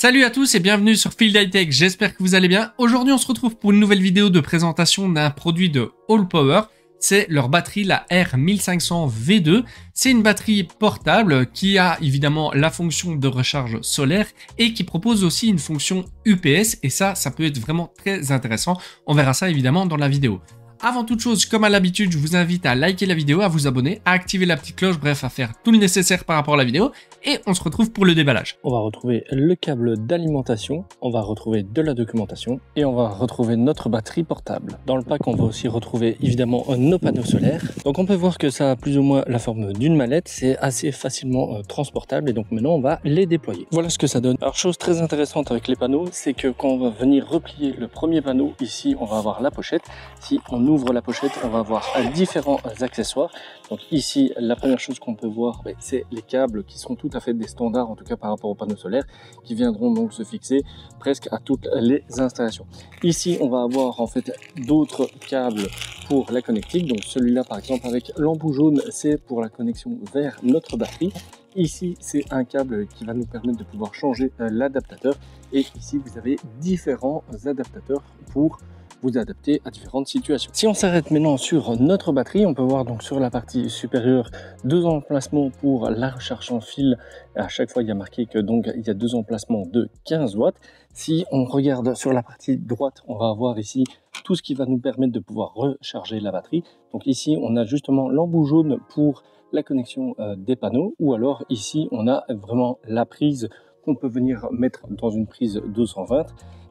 Salut à tous et bienvenue sur Field High Tech, j'espère que vous allez bien. Aujourd'hui on se retrouve pour une nouvelle vidéo de présentation d'un produit de Allpower. C'est leur batterie, la R1500 V2. C'est une batterie portable qui a évidemment la fonction de recharge solaire et qui propose aussi une fonction UPS. Et ça peut être vraiment très intéressant. On verra ça évidemment dans la vidéo. Avant toute chose, comme à l'habitude, je vous invite à liker la vidéo, à vous abonner, à activer la petite cloche, bref, à faire tout le nécessaire par rapport à la vidéo. Et on se retrouve pour le déballage. On va retrouver le câble d'alimentation, on va retrouver de la documentation et on va retrouver notre batterie portable. Dans le pack, on va aussi retrouver évidemment nos panneaux solaires. Donc on peut voir que ça a plus ou moins la forme d'une mallette, c'est assez facilement transportable et donc maintenant on va les déployer. Voilà ce que ça donne. Alors chose très intéressante avec les panneaux, c'est que quand on va venir replier le premier panneau, ici on va avoir la pochette. Si on ouvre la pochette, on va avoir différents accessoires. Donc ici, la première chose qu'on peut voir, c'est les câbles qui sont tout à fait des standards, en tout cas par rapport aux panneaux solaires, qui viendront donc se fixer presque à toutes les installations. Ici, on va avoir en fait d'autres câbles pour la connectique. Donc celui-là, par exemple, avec l'embout jaune, c'est pour la connexion vers notre batterie. Ici, c'est un câble qui va nous permettre de pouvoir changer l'adaptateur. Et ici, vous avez différents adaptateurs pour vous adapter à différentes situations. Si on s'arrête maintenant sur notre batterie, on peut voir donc sur la partie supérieure deux emplacements pour la recharge en fil. À chaque fois, il y a marqué que donc il y a deux emplacements de 15 watts. Si on regarde sur la partie droite, on va avoir ici tout ce qui va nous permettre de pouvoir recharger la batterie. Donc ici, on a justement l'embout jaune pour la connexion des panneaux, ou alors ici, on a vraiment la prise qu'on peut venir mettre dans une prise 220.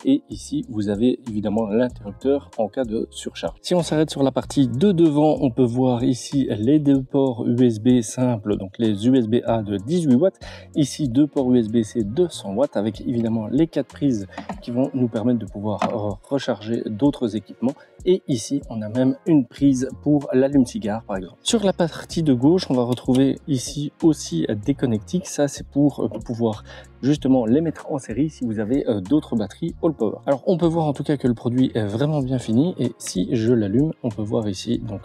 Et ici, vous avez évidemment l'interrupteur en cas de surcharge. Si on s'arrête sur la partie de devant, on peut voir ici les deux ports USB simples, donc les USB-A de 18 watts. Ici, deux ports USB-C 200 watts avec évidemment les 4 prises qui vont nous permettre de pouvoir recharger d'autres équipements. Et ici, on a même une prise pour l'allume-cigare, par exemple. Sur la partie de gauche, on va retrouver ici aussi des connectiques. Ça, c'est pour pouvoir justement les mettre en série si vous avez d'autres batteries Allpower. Alors, on peut voir en tout cas que le produit est vraiment bien fini. Et si je l'allume, on peut voir ici donc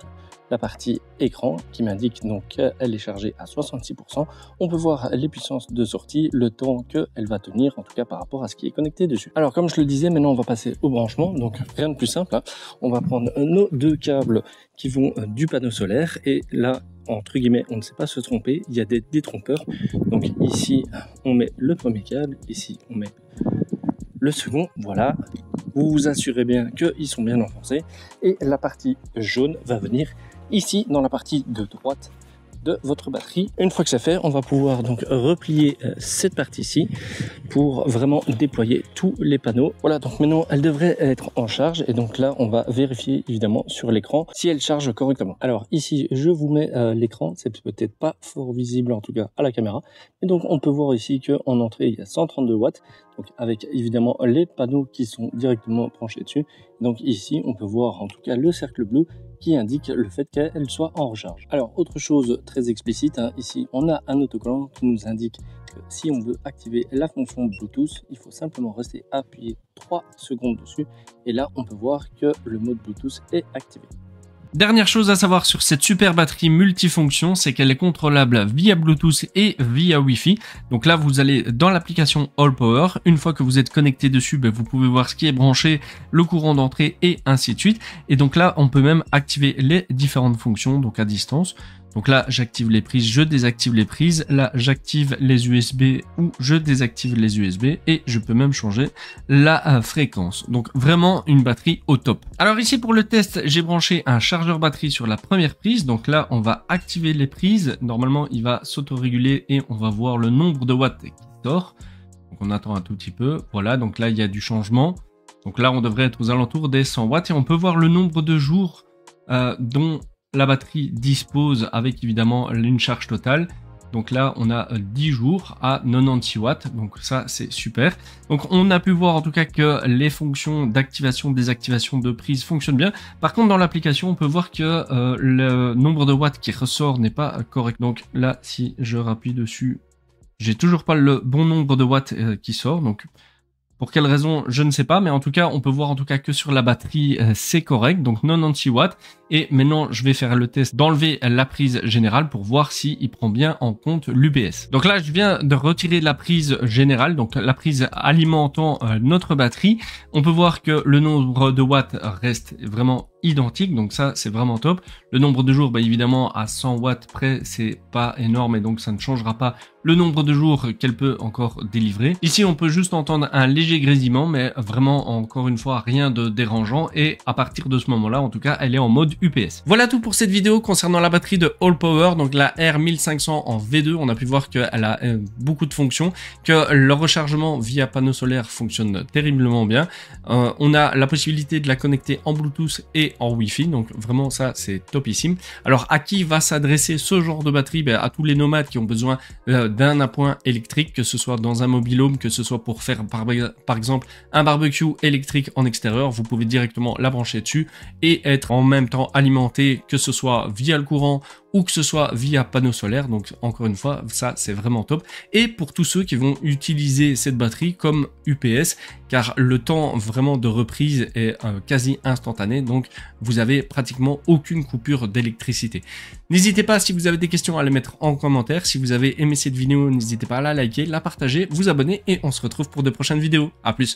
la partie écran qui m'indique donc qu'elle est chargée à 66%. On peut voir les puissances de sortie, le temps qu'elle va tenir, en tout cas par rapport à ce qui est connecté dessus. Alors comme je le disais, maintenant on va passer au branchement. Donc rien de plus simple, hein. On va prendre nos deux câbles qui vont du panneau solaire et là, entre guillemets, on ne sait pas se tromper, il y a des détrompeurs. Donc ici, on met le premier câble, ici on met le second, voilà. Vous vous assurez bien qu'ils sont bien enfoncés et la partie jaune va venir ici dans la partie de droite de votre batterie. Une fois que c'est fait, on va pouvoir donc replier cette partie-ci pour vraiment déployer tous les panneaux. Voilà, donc maintenant elle devrait être en charge et donc là on va vérifier évidemment sur l'écran si elle charge correctement. Alors ici je vous mets l'écran, c'est peut-être pas fort visible en tout cas à la caméra, et donc on peut voir ici qu'en entrée il y a 132 watts, donc avec évidemment les panneaux qui sont directement branchés dessus. Donc ici on peut voir en tout cas le cercle bleu qui indique le fait qu'elle soit en recharge. Alors autre chose très explicite, hein, ici on a un autocollant qui nous indique que si on veut activer la fonction Bluetooth, il faut simplement rester appuyé 3 secondes dessus et là on peut voir que le mode Bluetooth est activé. Dernière chose à savoir sur cette super batterie multifonction, c'est qu'elle est contrôlable via Bluetooth et via Wi-Fi. Donc là, vous allez dans l'application Allpower. Une fois que vous êtes connecté dessus, vous pouvez voir ce qui est branché, le courant d'entrée et ainsi de suite. Et donc là, on peut même activer les différentes fonctions, donc à distance. Donc là, j'active les prises, je désactive les prises. Là, j'active les USB ou je désactive les USB et je peux même changer la fréquence. Donc vraiment une batterie au top. Alors ici pour le test, j'ai branché un chargeur batterie sur la première prise. Donc là, on va activer les prises. Normalement, il va s'autoréguler et on va voir le nombre de watts qui sort. Donc on attend un tout petit peu. Voilà, donc là, il y a du changement. Donc là, on devrait être aux alentours des 100 watts et on peut voir le nombre de jours dont la batterie dispose avec évidemment une charge totale. Donc là, on a 10 jours à 96 watts. Donc ça, c'est super. Donc on a pu voir en tout cas que les fonctions d'activation, désactivation de prise fonctionnent bien. Par contre, dans l'application, on peut voir que le nombre de watts qui ressort n'est pas correct. Donc là, si je rappuie dessus, j'ai toujours pas le bon nombre de watts qui sort. Donc Pour quelle raison, je ne sais pas, mais en tout cas, on peut voir en tout cas que sur la batterie, c'est correct, donc 96 watts. Et maintenant, je vais faire le test d'enlever la prise générale pour voir s'il prend bien en compte l'UPS. Donc là, je viens de retirer la prise générale, donc la prise alimentant notre batterie. On peut voir que le nombre de watts reste vraiment identique, donc ça c'est vraiment top. Le nombre de jours, bah évidemment à 100 watts près, c'est pas énorme et donc ça ne changera pas le nombre de jours qu'elle peut encore délivrer. Ici on peut juste entendre un léger grésillement, mais vraiment encore une fois rien de dérangeant, et à partir de ce moment là en tout cas elle est en mode UPS. Voilà tout pour cette vidéo concernant la batterie de All Power, donc la R1500 en V2. On a pu voir qu'elle a beaucoup de fonctions, que le rechargement via panneau solaire fonctionne terriblement bien. On a la possibilité de la connecter en Bluetooth et en Wi-Fi, donc vraiment ça c'est topissime. Alors à qui va s'adresser ce genre de batterie? À tous les nomades qui ont besoin d'un appoint électrique, que ce soit dans un mobil-home, que ce soit pour faire par exemple un barbecue électrique en extérieur. Vous pouvez directement la brancher dessus et être en même temps alimenté, que ce soit via le courant ou que ce soit via panneau solaire. Donc encore une fois, ça c'est vraiment top. Et pour tous ceux qui vont utiliser cette batterie comme UPS, car le temps vraiment de reprise est quasi instantané, donc vous avez pratiquement aucune coupure d'électricité. N'hésitez pas, si vous avez des questions, à les mettre en commentaire. Si vous avez aimé cette vidéo, n'hésitez pas à la liker, la partager, vous abonner, et on se retrouve pour de prochaines vidéos. À plus.